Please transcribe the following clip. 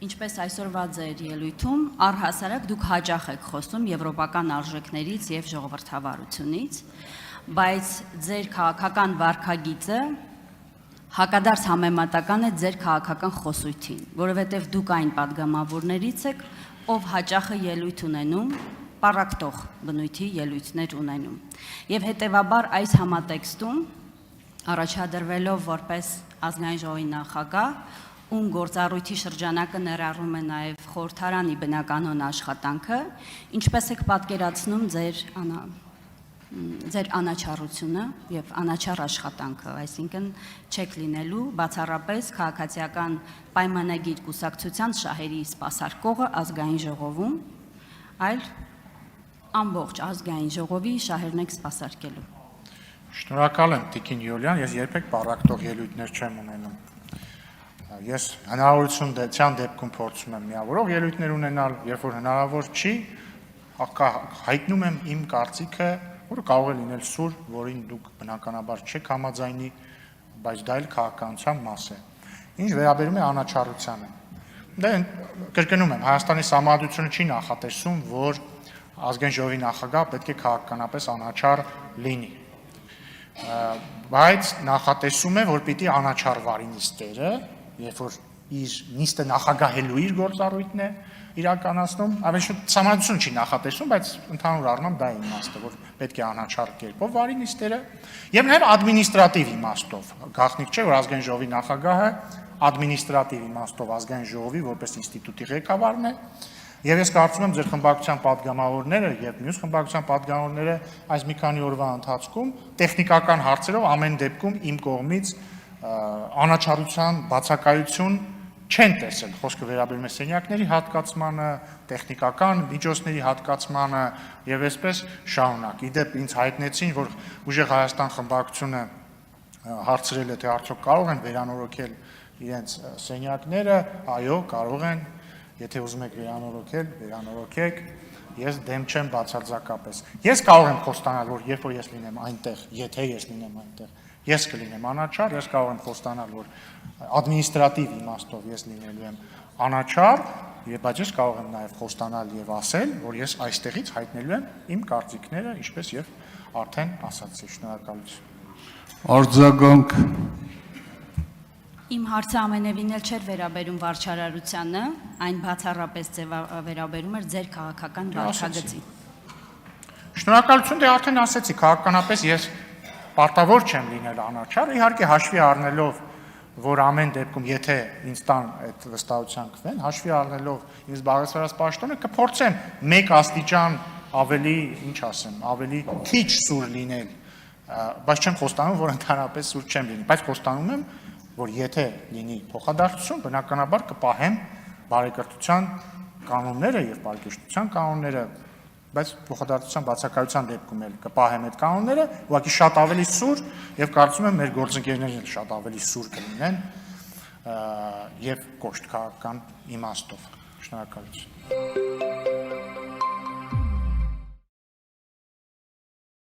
Ինչպես այսօրվա ձեր ելույթում, առհասարակ դուք հաճախ եք խոսում եվրոպական արժեքներից և ժողովրդավարությունից, բայց ձեր քաղաքական վարքագիծը հակադարձ համեմատական է ձեր քաղաքական խոսույթին, որովհետև դուք այն պատգամավորներից եք, ով հաճախը ելույթ ունենում, պառակտող բնույթի ելույթներ ունենում։ Եվ հետևաբար այս համատեքստում առաջադրվելով որպես ազգային ժողովի նախագահ, ում գործառույթի շրջանակը ներառում է նաև խորհրդարանի բնականոն աշխատանքը, ինչպես եք պատկերացնում ձեր անաչառությունը և անաչառ աշխատանքը, այսինքն չեք լինելու բացառապես քաղաքացիական պայմանագիր կուսակցության շահերի սպասարկողը ազգային ժողովում, այլ ամբողջ ազգային ժողովի շահերն եք սպասարկելու։ Շնորհակալ եմ Տիկին Յուլիան, ես երբեք պառակտող ելույթներ չեմ ունենում։ Ես հնարավորության դեպքում փորձում եմ միավորող ելույթներ ունենալ, երբ որ հնարավոր չի, հայտնում եմ իմ կարծիքը, որը կարող է լինել սուր, որին դուք բնականաբար չեք համաձայնի, բայց դա էլ քաղաքականության մաս է։ Ինչ վերաբերում է անաչառությանը։ Դե կրկնում եմ, Հայաստանի Սահմանադրությունը չի նախատեսում, որ ազգային ժողովի նախագահ պետք է քաղաքականապես անաչառ լինի։ Բայց նախատեսում է, որ պիտի անաչառ վարի նիստերը, երբ որ իր նիստը նախագահելու իր գործառույթն է իրականացնում, ավելին Սահմանադրությունը չի նախատեսում, բայց ընդհանուր առմամբ դա է իմաստը, որ պետք է անաչառ կերպով վարի նիստերը, եւ նաեւ ադմինիստրատիվ իմաստով։ Գաղտնիք չէ, որ ազգային ժողովի նախագահը ադմինիստրատիվ իմաստով ազգային ժողովի որպես ինստիտուտի ղեկավարն է, եւ ես կարծում եմ ձեր խմբակցության պատգամավորները եւ մյուս խմբակցության պատգամավորները այս մի քանի օրվա ընթացքում տեխնիկական հարցերով ամեն դեպքում իմ կողմից անաչառության բացակայություն չեն տեսել, խոսքը վերաբերում է սենյակների հատկացմանը, տեխնիկական միջոցների հատկացմանը եւ այսպես շարունակ։ Իդեպ ինձ հայտնեցին, որ Ուժեղ Հայաստան խմբակցությունը հարցրել է, թե արդյոք կարող են վերանորոգել իրենց սենյակները, այո, կարող են, եթե ուզում եք վերանորոգել, վերանորոգեք, ես դեմ չեմ բացարձակապես։ Ես կարող եմ խոստանալ, որ երբ որ ես լինեմ այնտեղ, եթե ես լինեմ այնտեղ, ես կլինեմ անաչառ, ես կարող եմ խոստանալ, որ ադմինիստրատիվ իմաստով ես լինելու եմ անաչառ, բայց ես կարող եմ նաև խոստանալ եւ ասել, որ ես այստեղից հայտնելու եմ իմ կարծիքները, ինչպես եւ արդեն ասացի։ Շնորհակալություն։ Արձագանք։ Իմ հարցը ամենևին էլ չէր վերաբերում վարչարարությանը, այն բացառապես վերաբերում էր ձեր քաղաքական վարքագծին։ Շնորհակալություն, դե արդեն ասեցի, քաղաքականապես ես պարտավոր չեմ լինել անաչառ, իհարկե հաշվի առնելով, որ ամեն դեպքում, եթե ինձ տան այդ վստահության կվեն, հաշվի առնելով ինձ զբաղեցրած պաշտոնը, կփորձեմ մեկ աստիճան ավելի, ինչ ասեմ, ավելի քիչ սուր լինել, բայց չեմ խոստանում, որ ընդհանրապես սուր չեմ լինի, բայց խոստանում եմ, որ եթե լինի փոխադարձություն, բնականաբար կպահեմ բարեկրթության կանոնները եւ բարեկրթության կանոնները, բայց փոխադարձության բացակայության դեպքում էլ կպահեմ այդ կանոնները, ուղղակի շատ ավելի սուր եւ կարծում եմ մեր գործընկերներն էլ շատ ավելի սուր կլինեն եւ կոշտ քաղաքական իմաստով։ Շնորհակալություն։